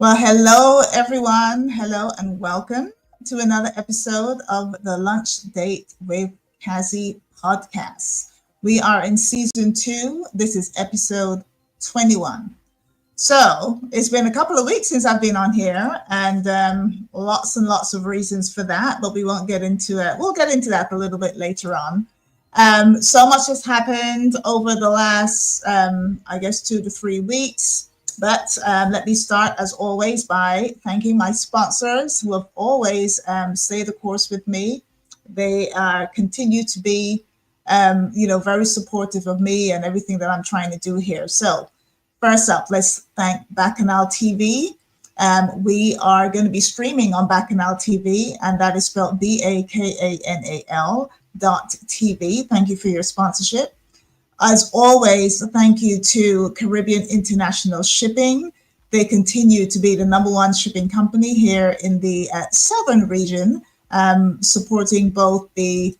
Well, hello, everyone. Hello and welcome to another episode of the Lunch Date with Cazzy podcast. We are in season 2. This is episode 21. So it's been a couple of weeks since I've been on here, and lots and lots of reasons for that, but we won't get into it. We'll get into that a little bit later on. So much has happened over the last, 2 to 3 weeks. But let me start, as always, by thanking my sponsors who have always stayed the course with me. They continue to be, very supportive of me and everything that I'm trying to do here. So first up, let's thank Bacchanal TV. We are going to be streaming on Bacchanal TV, and that is spelled BACANAL.TV. Thank you for your sponsorship. As always, thank you to Caribbean International Shipping. They continue to be the #1 shipping company here in the southern region, supporting both the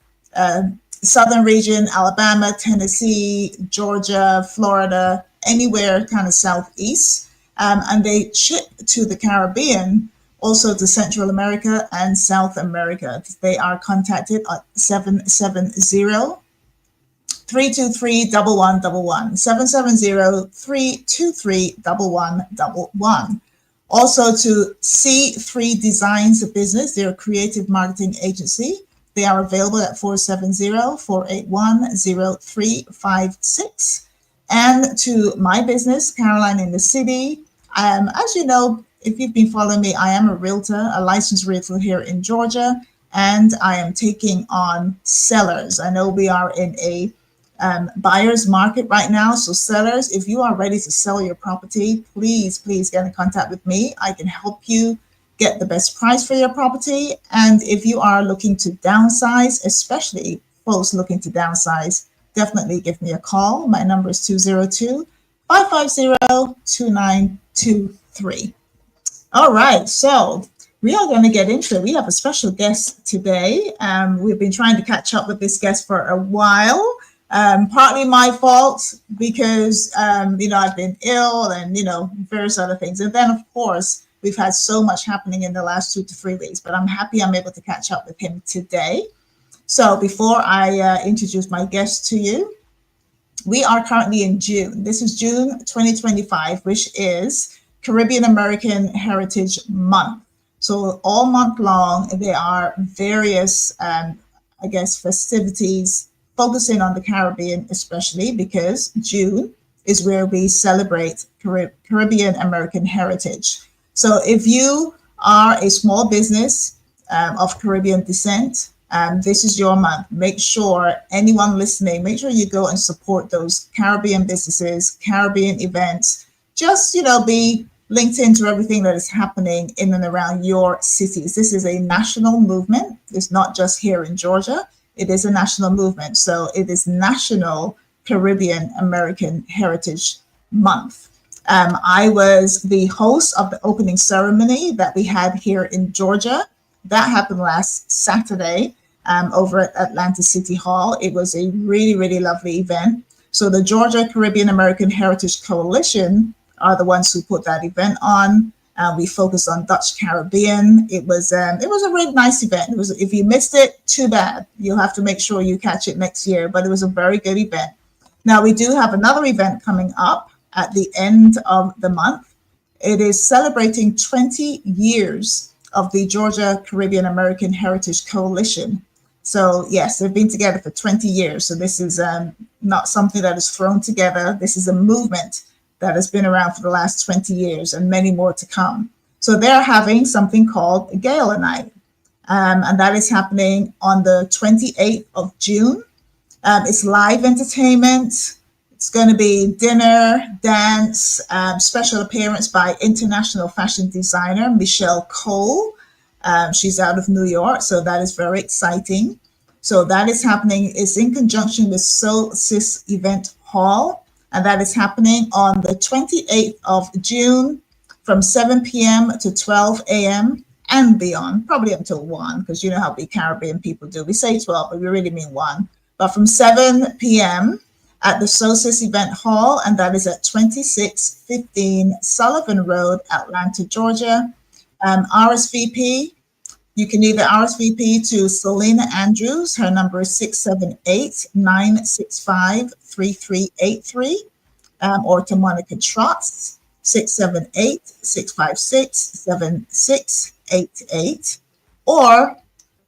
southern region, Alabama, Tennessee, Georgia, Florida, anywhere kind of southeast. And they ship to the Caribbean, also to Central America and South America. They are contacted at 770-323-1111, 770-323-1111. Also to C3 Designs Business, their creative marketing agency. They are available at 470-481-0356. And to my business, Caroline in the City. As you know, if you've been following me, I am a realtor, a licensed realtor here in Georgia, and I am taking on sellers. I know we are in a buyer's market right now. So sellers, if you are ready to sell your property, please get in contact with me. I can help you get the best price for your property. And if you are looking to downsize, especially folks looking to downsize, definitely give me a call. My number is 202-550-2923. All right, so we are going to get into it. We have a special guest today. We've been trying to catch up with this guest for a while. Partly my fault because, I've been ill and, various other things. And then, of course, we've had so much happening in the last 2 to 3 weeks, but I'm happy I'm able to catch up with him today. So before I introduce my guest to you, we are currently in June. This is June 2025, which is Caribbean American Heritage Month. So all month long, there are various, I guess, festivities focusing on the Caribbean, especially because June is where we celebrate Caribbean American heritage. So if you are a small business of Caribbean descent, this is your month. Make sure anyone listening, make sure you go and support those Caribbean businesses, Caribbean events. Just, be linked into everything that is happening in and around your cities. This is a national movement. It's not just here in Georgia. It is a national movement. So it is National Caribbean American Heritage Month. I was the host of the opening ceremony that we had here in Georgia. That happened last Saturday over at Atlanta City Hall. It was a really, really lovely event. So the Georgia Caribbean American Heritage Coalition are the ones who put that event on. We focused on Dutch Caribbean. It was a really nice event. If you missed it, too bad. You'll have to make sure you catch it next year, but it was a very good event. Now, we do have another event coming up at the end of the month. It is celebrating 20 years of the Georgia Caribbean American Heritage Coalition. So yes, they've been together for 20 years. So this is not something that is thrown together. This is a movement that has been around for the last 20 years and many more to come. So they're having something called GALA night. And that is happening on the 28th of June. It's live entertainment. It's going to be dinner, dance, special appearance by international fashion designer Michelle Cole. She's out of New York, so that is very exciting. So that is happening. It's in conjunction with SOSIS Event Hall, and that is happening on the 28th of June from 7 p.m. to 12 a.m. and beyond, probably until 1, because you know how big Caribbean people do. We say 12, but we really mean 1. But from 7 p.m. at the SOSIS Event Hall, and that is at 2615 Sullivan Road, Atlanta, Georgia. RSVP, you can either RSVP to Celeana Andrews. Her number is 678-965-3383, or to Monica Trotz, 678-656-7688, or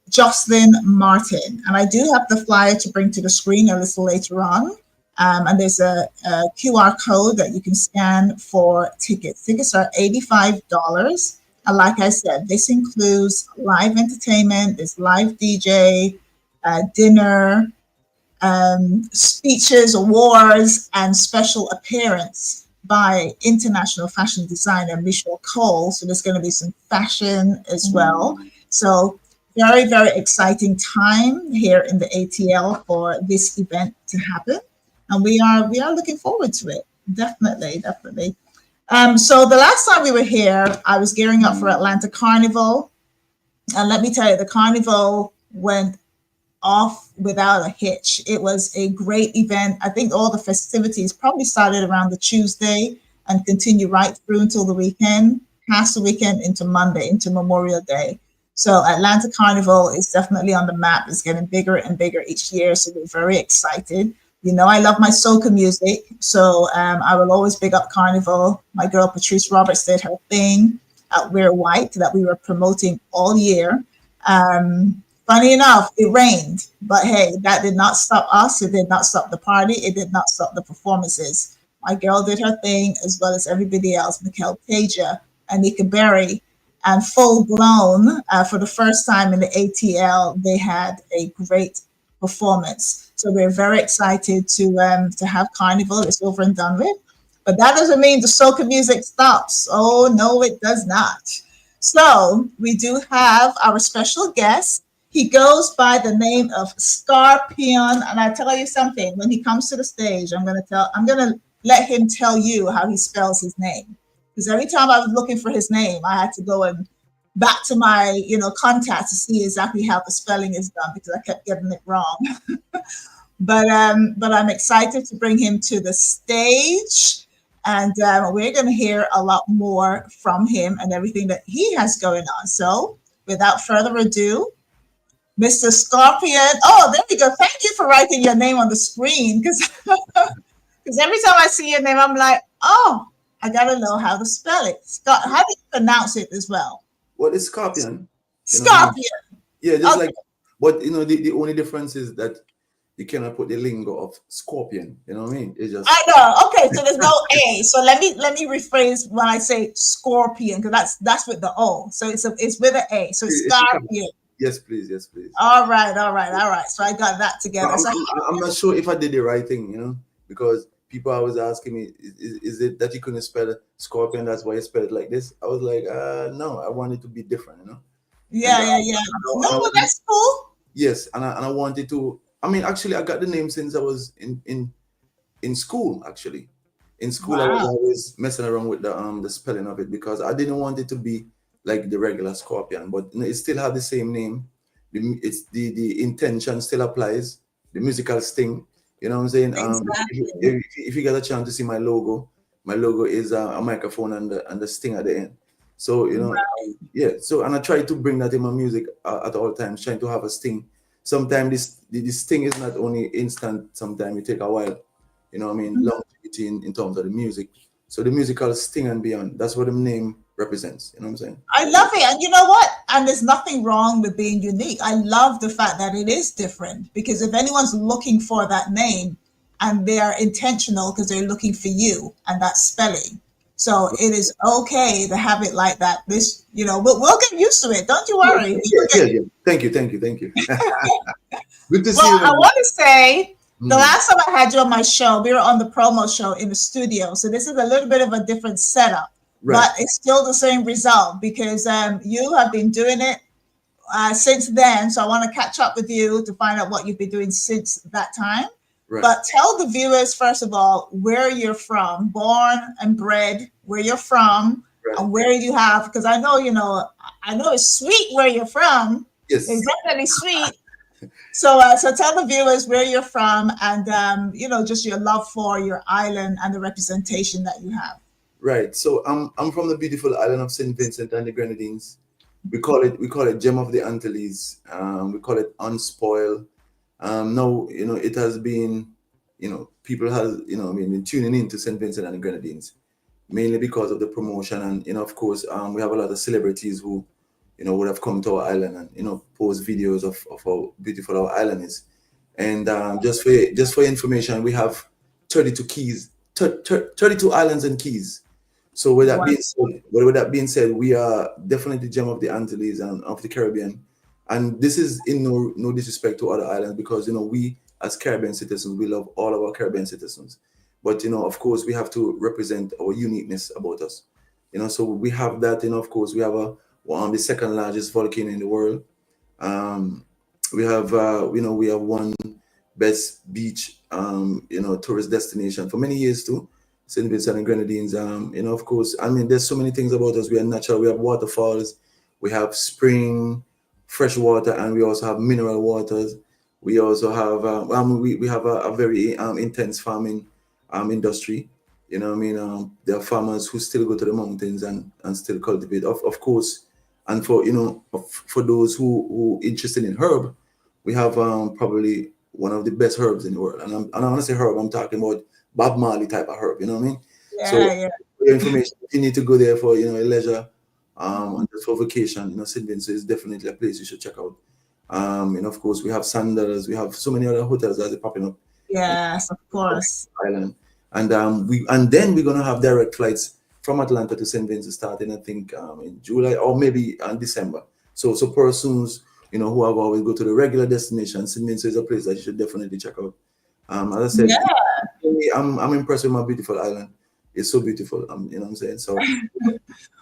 Joycelyn Martin. And I do have the flyer to bring to the screen a little later on. And there's a QR code that you can scan for tickets. Tickets are $85. And like I said, this includes live entertainment, there's live DJ, dinner, speeches, awards, and special appearance by international fashion designer Michelle Cole. So there's going to be some fashion as well. So very, very exciting time here in the ATL for this event to happen. And we are looking forward to it. Definitely. So the last time we were here, I was gearing up for Atlanta Carnival. And let me tell you, the Carnival went off without a hitch. It was a great event. I think all the festivities probably started around the Tuesday and continue right through until the weekend, past the weekend into Monday, into Memorial Day. So Atlanta Carnival is definitely on the map. It's getting bigger and bigger each year. So we're very excited. You know, I love my soca music, so I will always big up Carnival. My girl Patrice Roberts did her thing at Wear White that we were promoting all year. Funny enough, it rained, but hey, that did not stop us. It did not stop the party. It did not stop the performances. My girl did her thing, as well as everybody else. Mikkel Taja, Anika Berry, and full blown for the first time in the ATL, they had a great performance. So we're very excited to have Carnival. It's over and done with. But that doesn't mean the soca music stops. Oh, no, it does not. So we do have our special guest. He goes by the name of Skarpyon. And I tell you something, when he comes to the stage, I'm gonna let him tell you how he spells his name. Because every time I was looking for his name, I had to go and back to my contacts to see exactly how the spelling is done, because I kept getting it wrong. But I'm excited to bring him to the stage, and we're going to hear a lot more from him and everything that he has going on. So without further ado, Mr. Skarpyon. Oh, there we go. Thank you for writing your name on the screen, because every time I see your name, I'm like, oh, I gotta know how to spell it. How do you pronounce it as well? Well, it's Skarpyon. You know what I mean? Skarpyon. Yeah, just Okay. like, but the only difference is that you cannot put the lingo of scorpion. You know what I mean? It's I just know. Okay, so there's no A. So let me rephrase when I say scorpion, because that's with the O. So it's with an A. So it's it's a scorpion. yes, please, yes, please. All right, all right, all right. So I got that But together. So I'm not sure if I did the right thing, you know, because people are always asking me, is it that you couldn't spell scorpion? That's why you spell it like this. I was like, no, I want it to be different, you know. And yeah, yeah, yeah. No, and I well, wanted, that's cool. yes, and I wanted to. I mean, actually, I got the name since I was in school. Actually, in school, I was Wow. always messing around with the spelling of it because I didn't want it to be like the regular scorpion, but you know, it still had the same name. It's the intention still applies. The musical sting, you know what I'm saying? Exactly. If you get a chance to see my logo is a microphone and the sting at the end. So you know, Right. yeah. So and I try to bring that in my music at all times, trying to have a sting. Sometimes this sting is not only instant. Sometimes it take a while. You know what I mean? Longevity in terms of the music. So the musical sting and beyond. That's what the name represents. You know what I'm saying? I love it. And you know what? And there's nothing wrong with being unique. I love the fact that it is different, because if anyone's looking for that name and they are intentional because they're looking for you and that spelling. So it is okay to have it like that. We'll get used to it. Don't you Yeah, worry. yeah, yeah, yeah. Thank you, thank you, thank you. Good to Well, see you, I man. want to say the Mm, last time I had you on my show, we were on the promo show in the studio. So this is a little bit of a different setup, right. but it's still the same result, because you have been doing it since then. So I want to catch up with you to find out what you've been doing since that time. Right. But tell the viewers, first of all, where you're from, born and bred, where you're from, Right. and where you have, because I know it's sweet where you're from. It's Yes. definitely sweet. So tell the viewers where you're from, and just your love for your island and the representation that you have. Right. So I'm from the beautiful island of St Vincent and the Grenadines. We call it Gem of the Antilles. We call it unspoiled. Now it has been, people has I mean been tuning in to St Vincent and the Grenadines mainly because of the promotion, and of course we have a lot of celebrities who would have come to our island and post videos of how beautiful our island is. And just for information, we have 32 keys, 32 islands and keys. So Wow. with that being said, we are definitely gem of the Antilles and of the Caribbean. And this is in no disrespect to other islands, because we as Caribbean citizens, we love all of our Caribbean citizens. But of course, we have to represent our uniqueness about us. So we have that. Of course, we have the second largest volcano in the world. Um, we have one best beach, tourist destination for many years too, St. Vincent and Grenadines. Of course, I mean, there's so many things about us. We are natural. We have waterfalls, we have spring, fresh water, and we also have mineral waters. We also have, we have a very intense farming industry. You know what I mean? There are farmers who still go to the mountains and still cultivate. Of course, and for those who interested in herb, we have probably one of the best herbs in the world. And when I say herb, I'm talking about Bob Marley type of herb. You know what I mean? So Yeah, yeah. for your information, if you need to go there for a leisure, and just for vacation, St. Vincent is definitely a place you should check out. And of course, we have sandals, we have so many other hotels that are popping up in Yes, of course. the island. And then we're gonna have direct flights from Atlanta to St. Vincent starting, I think, in July or maybe in December. So persons who have always go to the regular destination, St. Vincent is a place that you should definitely check out. As I said, Yeah. I'm impressed with my beautiful island. It's so beautiful. You know what I'm saying? So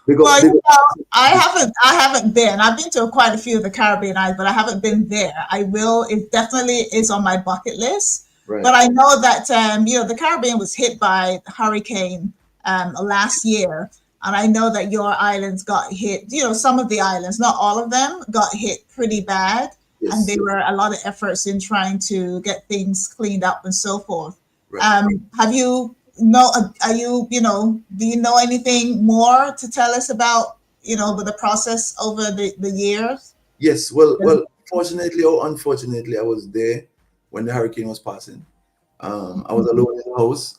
big up, Well, big up. I haven't been. I've been to quite a few of the Caribbean islands, but I haven't been there. I will. It definitely is on my bucket list. Right. But I know that the Caribbean was hit by hurricane last year, and I know that your islands got hit. Some of the islands, not all of them, got hit pretty bad, and Yes. there were a lot of efforts in trying to get things cleaned up and so forth. Right. Have you are you do you know anything more to tell us about with the process over the years? Yes. Well. Fortunately or unfortunately, I was there when the hurricane was passing. I was alone in the house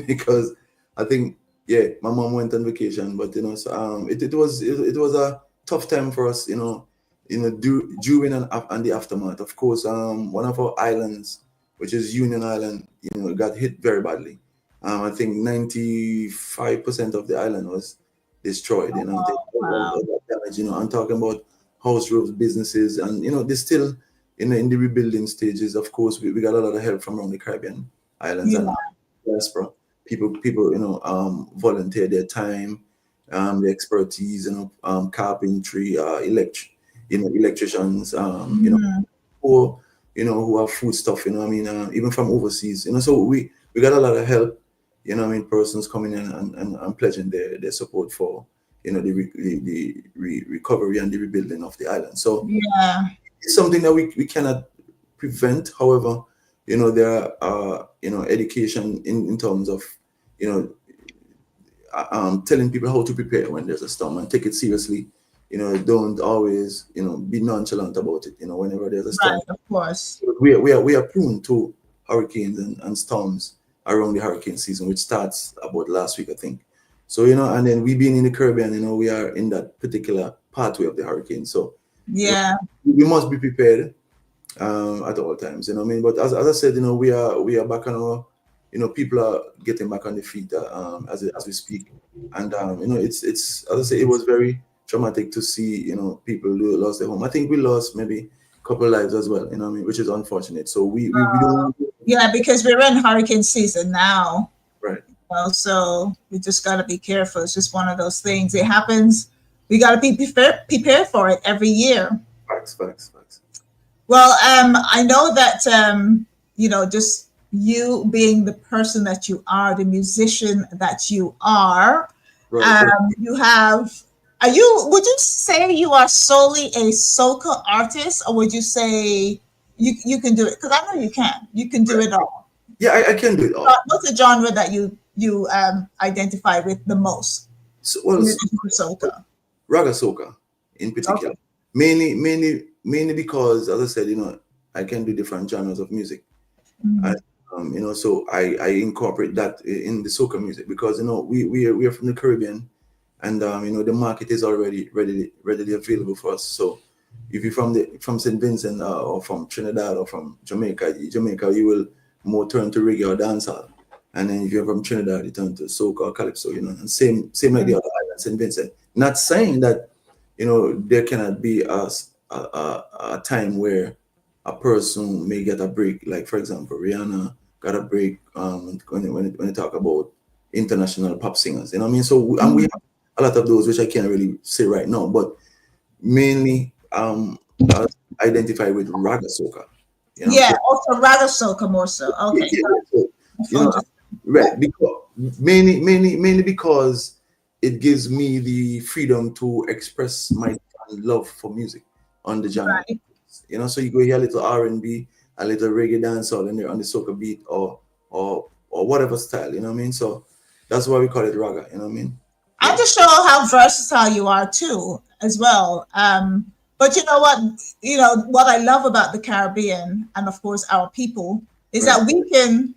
because I think Yeah, my mom went on vacation, but so it was a tough time for us, during and the aftermath. Of course, one of our islands, which is Union Island, got hit very badly. I think 95% of the island was destroyed. They Oh, wow. all got damage. I'm talking about house roofs, businesses, and they're still in the rebuilding stages. Of course, we got a lot of help from around the Caribbean islands Yeah. and diaspora. People volunteer their time, their expertise, carpentry, electricians, Mhm. who have food stuff, even from overseas, so we got a lot of help, persons coming in and pledging their support for the recovery and the rebuilding of the island. So Yeah. it's something that we cannot prevent. However, there are education in terms of you know telling people how to prepare when there's a storm and take it seriously. Don't always be nonchalant about it. Whenever there's a storm, Right, of course. we are prone to hurricanes and storms around the hurricane season, which starts about last week, I think. So and then we being in the Caribbean, we are in that particular pathway of the hurricane. So you know, Yeah. we must be prepared at all times. But as I said, we are back on our, people are getting back on the feet as we speak, and it's as I say, it was very traumatic to see people who lost their home. I think we lost maybe a couple of lives as well. Which is unfortunate. So we don't. Yeah, because we're in hurricane season now. Right. Well, so we just got to be careful. It's just one of those things. It happens. We got to be prepared for it every year. Facts. Well, I know that just you being the person that you are, the musician that you are, Right. you have. Are you? Would you say you are solely a soca artist, or would you say you can do it? Because I know you can. You can do Right. it all. Yeah, I can do it all. What's the genre that you identify with the most? So, well, In addition to soca. Raga Soca in Okay. particular. Mainly because, as I said, I can do different genres of music. Mhm. And, so I incorporate that in the soca music because, we are from the Caribbean, and, the market is already readily available for us. So if you're from St Vincent, or from Trinidad or from Jamaica, you will more turn to reggae or dancehall. And then if you're from Trinidad, you turn to soca or calypso, and same like the other islands, St Vincent. Not saying that there cannot be a time where a person may get a break. Like, for example, Rihanna got a break when you talk about international pop singers. You know what I mean? So and we Mhm. have a lot of those, which I can't really say right now, but mainly I identify with raga soca. Yeah, So also rather soca more so. yeah, Okay. yeah, yeah. So, That's you fun. know, Just right, because mainly because it gives me the freedom to express my love for music on the genre. right. So you go hear a little R&B, a little reggae dancehall in there on the soca beat, or whatever style. You know what I mean? So that's why we call it raga. You know what I mean? And Yeah. to show how versatile you are too, as well. But you know what? You know what I love about the Caribbean and of course our people is Right. that we can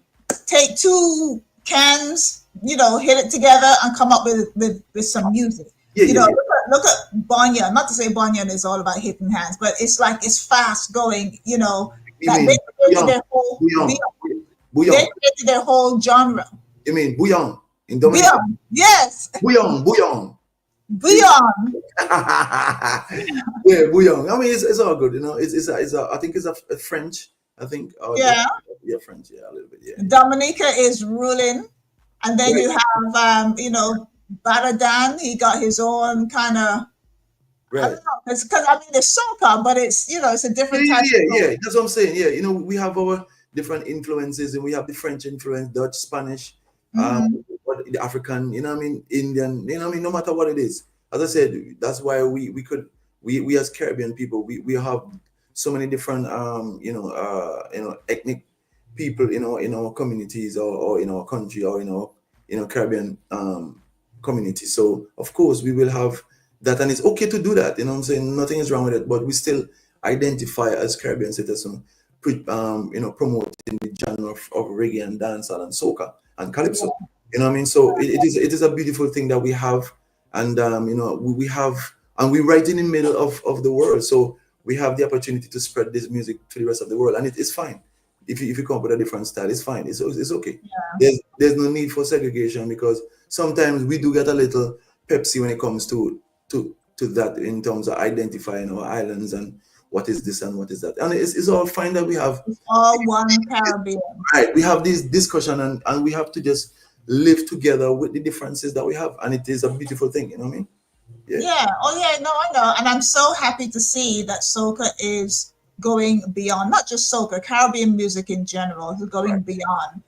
take two cans, hit it together and come up with some music. Yeah, You yeah, know, yeah. look at Banyan. Not to say Banyan is all about hitting hands, but it's like it's fast going. You That they mean created bouillon, their whole bouillon, they bouillon. created their whole genre. You mean bouillon in Dominica? Beyond, yes, Bouillon. See? beyond. Yeah, bouillon. I mean, it's all good. I think it's a French. I think. Yeah, Yeah, French. Yeah, a little bit. Yeah. Dominica is ruling, and then Right. you have Baradan. He got his own kind of. I Right. don't know. It's because I mean it's soca, but it's a Yeah, different yeah, type yeah, of. yeah. That's what I'm saying. Yeah, we have our different influences, and we have the French influence, Dutch, Spanish, um, Mhm. the African. Indian. No matter what it is. As I said, that's why we as Caribbean people, we have so many different ethnic people in our communities, or in our country, or in our Caribbean community. So of course we will have that, and it's okay to do that. I'm saying nothing is wrong with it, but we still identify as Caribbean citizens, promoting the genre of reggae and dancehall and soca and calypso. You know what I mean? So it is a beautiful thing that we have, and we have, and we right in the middle of the world. So we have the opportunity to spread this music to the rest of the world, and it's fine. If you come up with a different style, it's fine. It's okay. Yeah. There's no need for segregation, because sometimes we do get a little Pepsi when it comes to that, in terms of identifying our islands and what is this and what is that. And it's all fine that we have, It's all one Caribbean. right, we have this discussion, and we have to just live together with the differences that we have, and it is a beautiful thing. You know what I mean? Yeah. Oh, yeah. No, I know. And I'm so happy to see that Soca is going beyond, not just Soca, Caribbean music in general is going Right. beyond.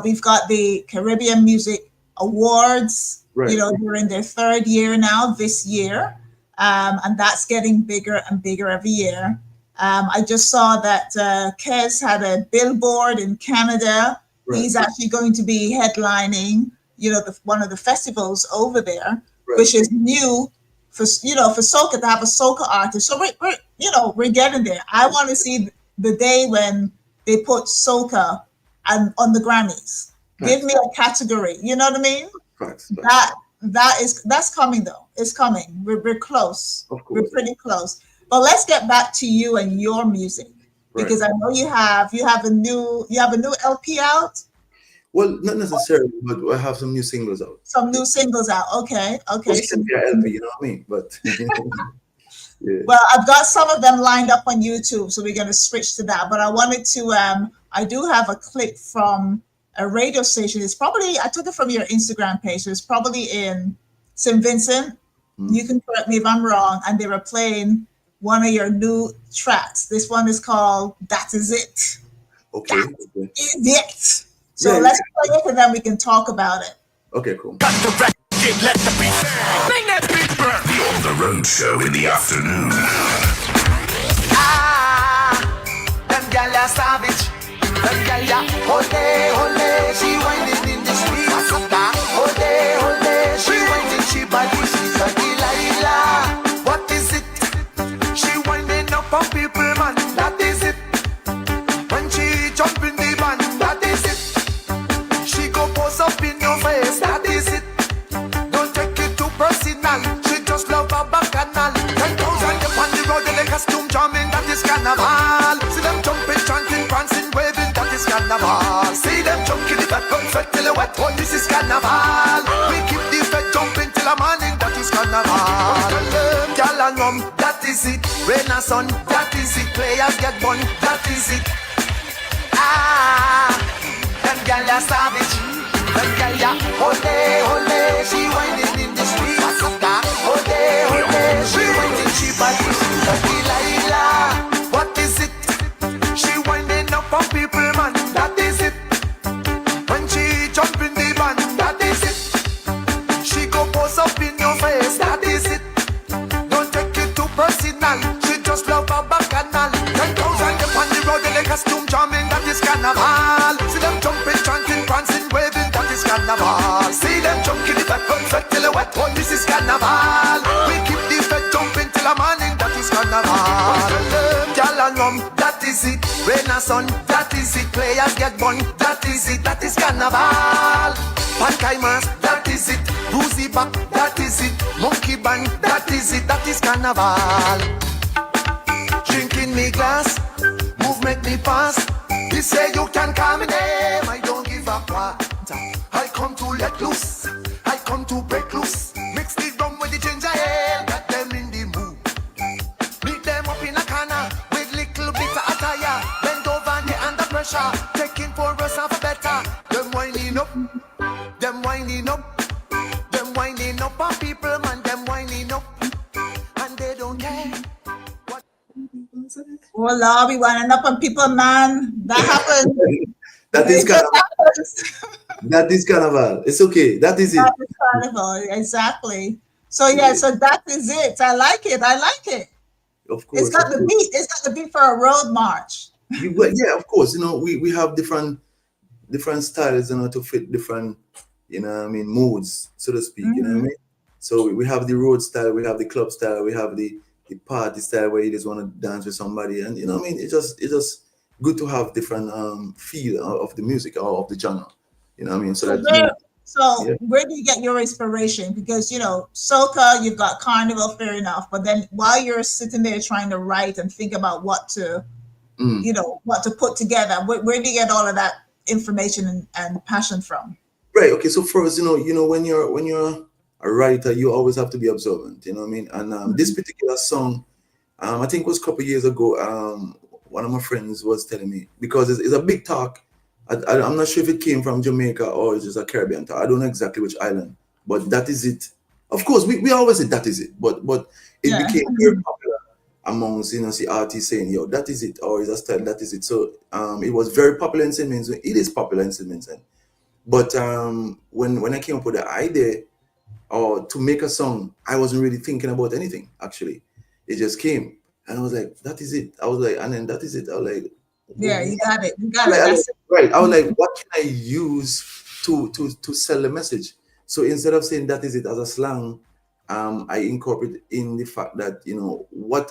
We've got the Caribbean Music Awards, Right. they're in their third year now this year. And that's getting bigger and bigger every year. I just saw that Kez had a billboard in Canada. Right. He's actually going to be headlining, one of the festivals over there, Right. which is new for Soca to have a Soca artist. So we're getting there. I want to see the day when they put Soca on the Grammys. Give me a category. You know what I mean? Facts. That's coming though. It's coming. We're close. Of course. We're pretty close. But let's get back to you and your music, because I know you have a new LP out. Well, not necessarily, but I have some new singles out. Some new singles out. Okay. It's So, LP, you know what I mean? But yeah. well, I've got some of them lined up on YouTube, so we're going to switch to that. But I wanted to. I do have a clip from a radio station. I took it from your Instagram page. So it's probably in St Vincent. You can correct me if I'm wrong. And they were playing one of your new tracks. This one is called "That Is It." Okay. That is it. So let's play it, and then we can talk about it. Okay, cool. Cut the record, let the beat burn. Bring that beat burn. The On The Road show in the afternoon. Them gyal are savage. Them gyal are ole, she whining in the street. Ole, she whining, she body, she's a Delilah. What is it? She whining up on people, man. That is it. When she jump in the band, that is it. She go pose up in your face, that is it. Don't take it too personal. She just love a bacchanal. 10,000 up on the road in a costume jamming, that is carnival. See them jumping, chanting, prancing, waving, that is carnival. See them jumping the back, confetti till the wet one, this is carnival. We keep the fed jumping till the morning, that is carnival. Gyal and rum, that is it. Rain and sun, that is it. Players get bun, that is it. Them gyal are savage. Them gyal are ole, she whining in the street. Ole, she whining, she body, she's a Delilah. What is it? She whining up on people, man. That is it. When she jump in the band, that is it. She go pose up in your face, that is it. Don't take it too personal. She just love a bacchanal. 10,000 up on the road in a costume jamming, that is carnival. See them jumping, chanting, prancing, waving, that is carnival. See them jumping the back, confetti till the wet one, this is carnival. We keep the fed jumping till the morning, that is carnival. Gyal and rum, that is it. Rain and sun, that is it. Players get bun, that is it. That is carnival. Pankimers, that is it. Bruisey back, that is it. Monkey band, that is it. That is carnival. Drinking me glass, move make me pass. You say you can call me name, I don't give a what. I come to let loose, I come to break loose. Mix the rum with the ginger ale, get them in the mood. Meet them up in a corner with little bit of attire. Bend over and they under pressure, taking for us half better. Them winding up, them winding up, them winding up on people, man. Them winding up, and they don't care. Oh Lord, we winding up on people, man. That happened. That is It just carnival. happens. That is carnival. It's okay. That is it. That is carnival, exactly. So yeah, so that is it. I like it. Of course. It's got the beat. It's got the beat for a road march. Yeah, of course. We have different styles, to fit different, moods, so to speak. You know what I mean? So we have the road style, we have the club style, we have the party style where you just want to dance with somebody, and it's just good to have different feel of the music or of the genre. You know what I mean? So So where do you get your inspiration? Because, you know, soca, you've got carnival, fair enough. But then while you're sitting there trying to write and think about what to, you know, what to put together, where do you get all of that information and passion from? Right. Okay. So first, you know, when you're a writer, you always have to be observant. You know what I mean? And this particular song, I think it was a couple of years ago. One of my friends was telling me, because it's a big talk. I'm not sure if it came from Jamaica or it's just a Caribbean talk. I don't know exactly which island, but that is it. Of course, we always say that is it, but it became very popular amongst, you know, see artists saying, yo, that is it, or is a style, that is it. So it was very popular in St Vincent. It is popular in St Vincent. But when I came up with the idea or to make a song, I wasn't really thinking about anything, actually. It just came. And I was like, that is it. I was like, and then that is it. I was like, yeah, you got it. You got like, it. That's it. right. I was like, what can I use to sell the message? So instead of saying that is it as a slang, I incorporate in the fact that, you know, what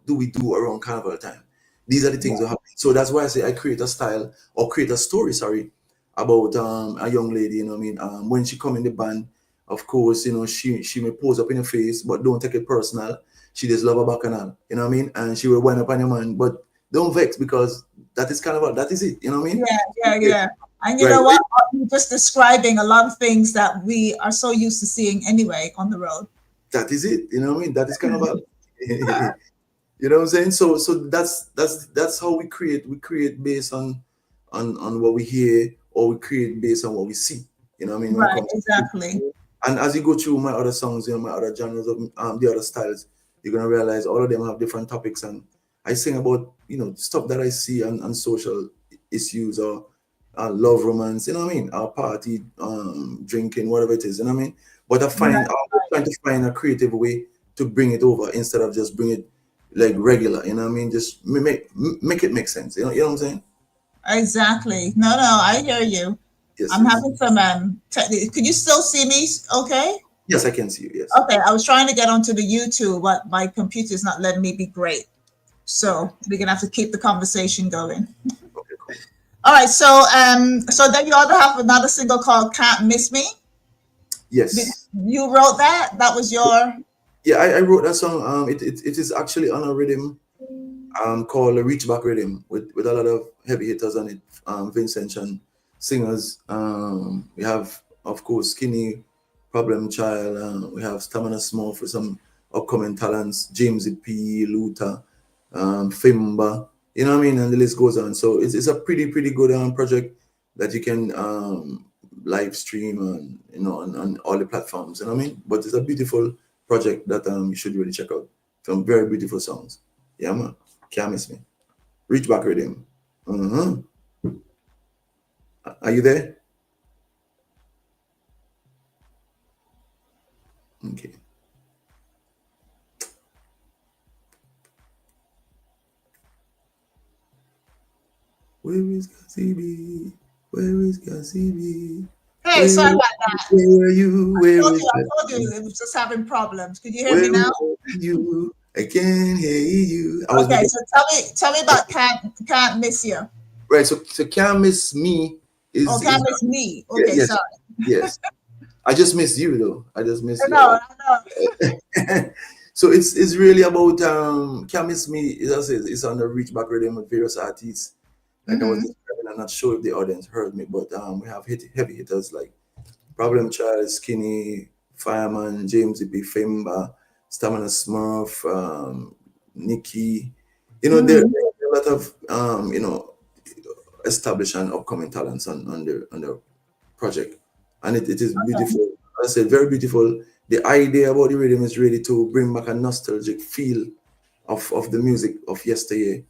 do we do around carnival time? These are the things that happen. So that's why I say I create a style or create a story, about a young lady, you know what I mean? When she come in the band, of course, you know, she may pose up in your face, but don't take it personal. She just love her bacchanal, you know what I mean? And she will wind up on your man, but don't vex, because that is carnival. That is it, you know what I mean? Yeah. And you know what? You're just describing a lot of things that we are so used to seeing anyway on the road. That is it, you know what I mean? That is carnival. You know what I'm saying? So that's how we create. We create based on what we hear, or we create based on what we see. You know what I mean? Right, exactly. And as you go through my other songs, you know, my other genres of the other styles, you're gonna realize all of them have different topics. And I sing about, you know, stuff that I see on social issues, or love, romance, you know what I mean? Or party, drinking, whatever it is, you know what I mean? But I'm trying to find a creative way to bring it over instead of just bring it like regular, you know what I mean? Just make it make sense. You know what I'm saying? Exactly. No, I hear you. Yes. I'm having some could you still see me okay? Yes, I can see you. Yes. Okay, I was trying to get onto the YouTube, but my computer is not letting me be great. So we're gonna have to keep the conversation going. Okay, cool. All right, so then you also have another single called Can't Miss Me. Yes. You wrote that? That was your Yeah, I wrote that song. It is actually on a rhythm called a reach back rhythm with a lot of heavy hitters on it. Vincent and singers. We have, of course, Skinny, Problem Child. We have Stamina Small for some upcoming talents. James P, Luther, Fimba. You know what I mean? And the list goes on. So it's a pretty good project that you can live stream on, you know, on all the platforms. You know what I mean? But it's a beautiful project that you should really check out. Some very beautiful songs. Yeah, man. Can't miss me. Reach back rhythm. Are you there? Okay. Where is Cazzy? Where is Cazzy? Hey, sorry about that. Where are you? I told you it was just having problems. Could you hear me now? You? I can't hear you. Okay, so tell me about Can't Miss You. Right, so Can't Miss Me is... Oh, Can't Miss Me. Okay, yes, sorry. Yes. I just missed you though. I just missed you. I know. So it's really about Can't Miss Me, as I said, it's on the reach back rhythm with various artists. Like I was describing, I'm not sure if the audience heard me, but we have heavy hitters like Problem Child, Skinny, Fireman, James P, Femba, Stamina Smurf, Nikki. You know, there are a lot of you know, established and upcoming talents on the project, and it is beautiful. I said very beautiful. The idea about the rhythm is really to bring back a nostalgic feel of the music of yesteryear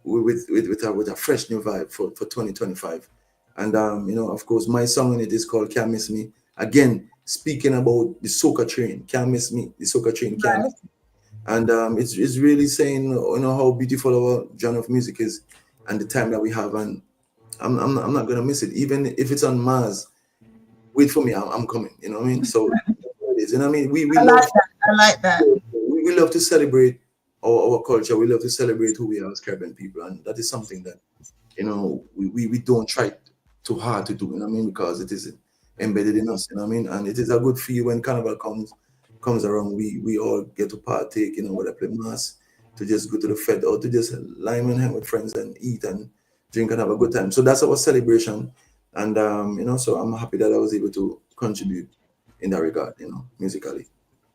with a fresh new vibe for 2025. And you know, of course, my song in it is called Can't Miss Me. Again, speaking about the soca train, Can't Miss Me, the soca train can't miss me. And it's really saying, you know, how beautiful our genre of music is and the time that we have. And I'm not gonna miss it, even if it's on Mars. Wait for me, I'm coming. You know what I mean? So it is. You know what I mean? We love that. I like that. We love to celebrate our culture. We love to celebrate who we are as Caribbean people, and that is something that, you know, we don't try too hard to do. You know what I mean? Because embedded in us, you know what I mean? And it is a good feel when carnival comes around. We all get to partake, you know, whether play mass, to just go to the fed, or to just lime and hang with friends and eat and drink and have a good time. So that's our celebration. And you know, so I'm happy that I was able to contribute in that regard, you know, musically.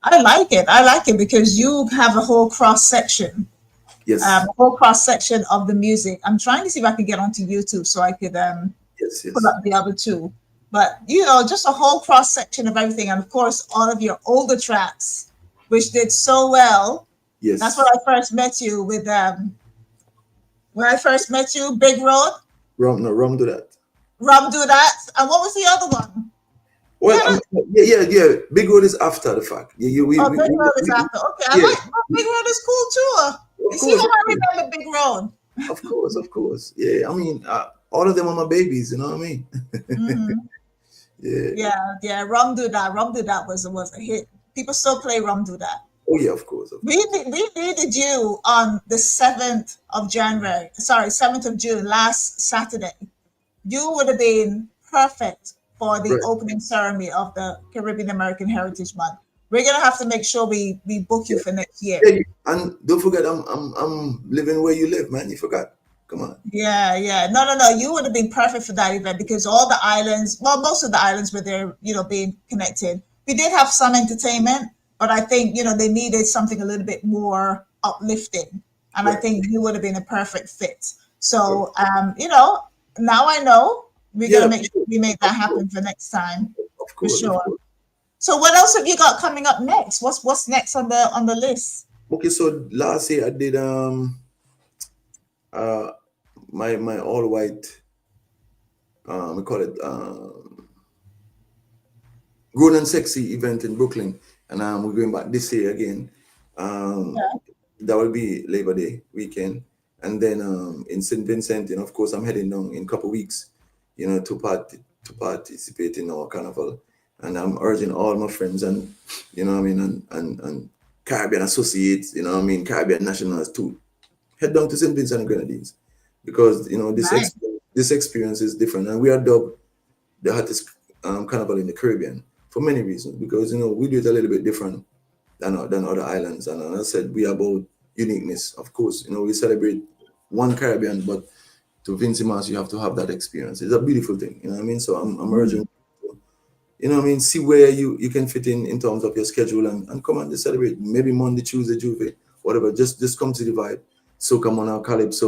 I like it. I like it because you have a whole cross section, Yes, a whole cross section of the music. I'm trying to see if I can get onto YouTube so I could yes, put yes, up the other two. But you know, just a whole cross section of everything, and of course, all of your older tracks, which did so well. That's when yes. I first met you with when I first met you, Big Road, Rum, no, rum do that. Rum Do That, and what was the other one? Well, yeah. Big Road is after the fact. Yeah, Oh, Big Road is after. Okay, I yeah, like Big Road is cool too. of You see course, how of I course, remember Big Road? of course. Yeah, I mean, all of them are my babies. You know what I mean? Hmm. Yeah. Yeah, yeah. Rum Do That. Rum Do That was a hit. People still play Rum Do That. Oh yeah, of course, of course. We needed you on the 7th of January. Sorry, 7th of June, last Saturday. You would have been perfect for the Right. opening ceremony of the Caribbean American Heritage Month. We're gonna have to make sure we book you Yeah. for next year. Yeah, and don't forget, I'm living where you live, man. You forgot. Come on. Yeah, yeah. No, no, no. You would have been perfect for that event because all the islands, well, most of the islands were there, you know, being connected. We did have some entertainment, but I think, you know, they needed something a little bit more uplifting. And I Right. think you would have been a perfect fit. Right. So, you know, now I know we're Yeah, gonna of make sure course, we make of that course, happen for next time, of for course, of sure. course. So what else have you got coming up next? What's next on the list? Okay, so last year I did uh my all white we call it grown and sexy event in Brooklyn, and we're going back this year again. Um, Yeah. that will be Labor Day weekend, and then in St Vincent, and of course I'm heading down in a couple weeks, you know, to participate in our carnival, and I'm urging all my friends and you know what I mean, and Caribbean associates, you know what I mean, Caribbean nationals to head down to St Vincent the Grenadines, because you know Nice. this experience is different, and we are dubbed the hottest carnival in the Caribbean for many reasons, because you know we do it a little bit different than other islands. And as I said, we are about uniqueness. Of course, you know, we celebrate one Caribbean, but to Vincy Mas, you have to have that experience. It's a beautiful thing, you know what I mean? So I'm urging, Mhm. you know what I mean, see where you can fit in terms of your schedule, and come and celebrate. Maybe Monday, Tuesday, Juve, whatever. Just come to the vibe. Soca, Mona, Calypso,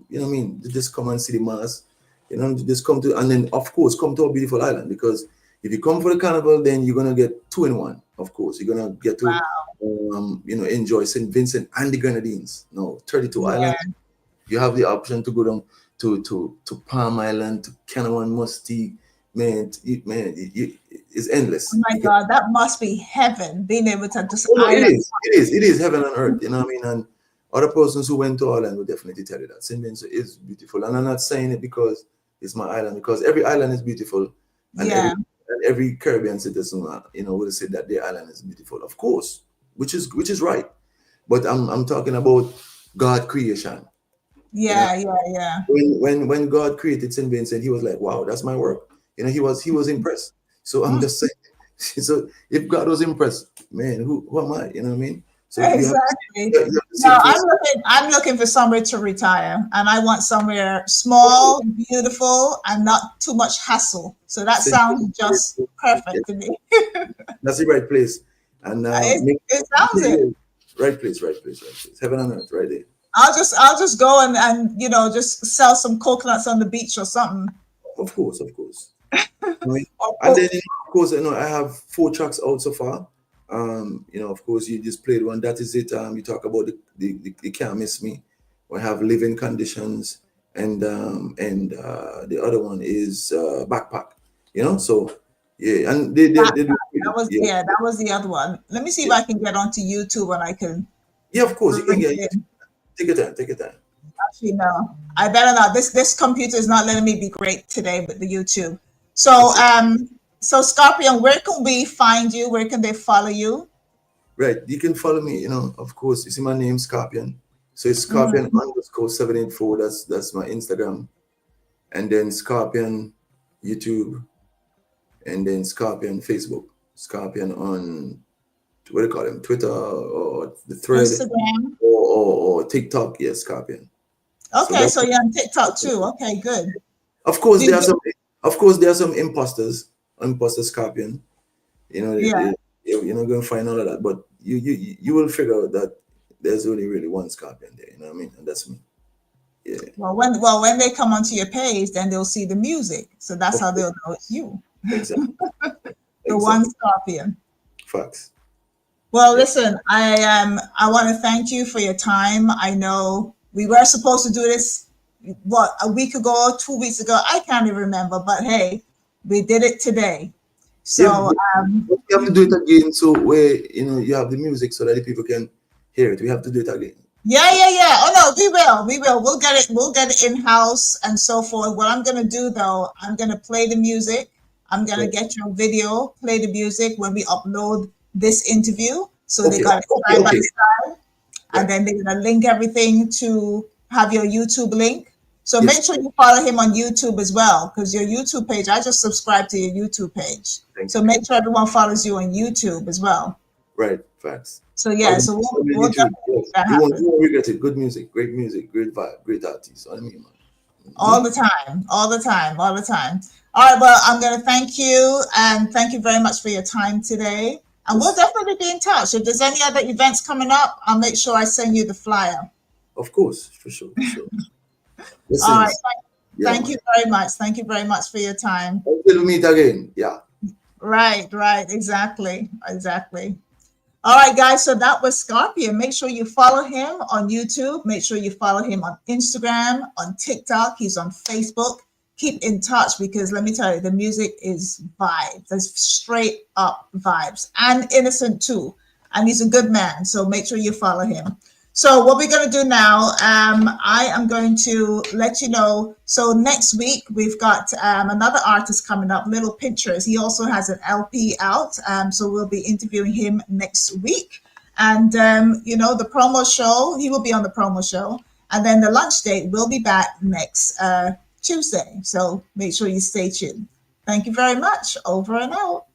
you know what I mean? Just come and see the mass. You know, just come to, and then of course come to a beautiful island, because if you come for the carnival, then you're gonna get two in one. Of course, you're gonna get to you know, enjoy St. Vincent and the Grenadines. No, 32 Yeah. islands. You have the option to go down to Palm Island, to Canawan Musty. Man, it's Oh endless. my You get, God, that must be heaven, being able to just oh no, island. it is heaven on earth. You know what I mean? And other persons who went to Ireland will definitely tell you that St. Vincent is beautiful. And I'm not saying it because it's my island, because every island is beautiful, and Yeah, every Caribbean citizen, you know, will say that their island is beautiful, of course, which is right. But I'm talking about God creation. You know, yeah, yeah, yeah. when God created St. Vincent, he was like, wow, that's my work. You know, he was impressed. So I'm Mm, just saying, so if God was impressed, man, who am I? You know what I mean? So exactly. you have to see No, the face. I'm looking for somewhere to retire, and I want somewhere small, beautiful, and not too much hassle. So that St. sounds just Yeah, perfect to me. that's the right place. And It sounds it. right place, right place, right place. Heaven and earth, right there. I'll just go and you know just sell some coconuts on the beach or something. Of course, of course. Right. Or And then, you know, of course, you know, I have 4 tracks out so far. You know, of course, you just played one. That is it. You talk about the Can't Miss Me. We have Living Conditions, and the other one is Backpack. You know, so yeah, and they do that was yeah, yeah, that was the other one. Let me see if yeah, I can get onto YouTube and I can yeah. Of course, you can bring get it in. take your time, take your time. Actually, no, I better not. This computer is not letting me be great today with the YouTube. So That's it. so Skarpyon, where can we find you? Where can they follow you? Right. You can follow me. You know, of course, you see my name, Skarpyon. So it's Skarpyon Mhm. underscore 784. That's my Instagram. And then Skarpyon, YouTube, and then Skarpyon Facebook, Skarpyon on what do you call them, Twitter or the thread Instagram. or TikTok. Yes, Skarpyon. Okay, so you're on TikTok too. Okay, good. Of course, there are some imposters Skarpyon. You know, Yeah. you're not going to find all of that, but you will figure out that there's only really one Skarpyon there. You know what I mean? And that's me. Yeah. Well, when they come onto your page, then they'll see the music, so that's how they'll know it's you. Exactly. The one Skarpyon. Facts. Well, listen, I want to thank you for your time. I know we were supposed to do this, a week ago, 2 weeks ago? I can't even remember, but hey, we did it today. So we have to do it again, so where you have the music so that the people can hear it. We have to do it again. Yeah. Oh no, we will. We'll get it in house and so forth. What I'm gonna do though, I'm gonna play the music. I'm gonna get your video, play the music when we upload this interview. So they got it side by side, and then they're gonna link everything to have your YouTube link. So make sure you follow him on YouTube as well, because your YouTube page, I just subscribed to your YouTube page. So make sure everyone follows you on YouTube as well. Right, facts. So yeah, so we'll definitely make that happen. You won't regret it. Good music, great vibe, great artists. I mean, all the time. All right, well, I'm going to thank you, and thank you very much for your time today. And we'll definitely be in touch. If there's any other events coming up, I'll make sure I send you the flyer. Of course, for sure. All right, thank you very much. Thank you very much for your time. Until we meet again. Yeah. Right, exactly. All right, guys, so that was Skarpyon. Make sure you follow him on YouTube. Make sure you follow him on Instagram, on TikTok. He's on Facebook. Keep in touch, because let me tell you, the music is vibes. There's straight up vibes, and innocent too. And he's a good man, so make sure you follow him. So what we're going to do now, I am going to let you know. So next week, we've got another artist coming up, Little Pinterest. He also has an LP out. So we'll be interviewing him next week. And, the promo show, he will be on the promo show. And then the lunch date will be back next Tuesday. So make sure you stay tuned. Thank you very much. Over and out.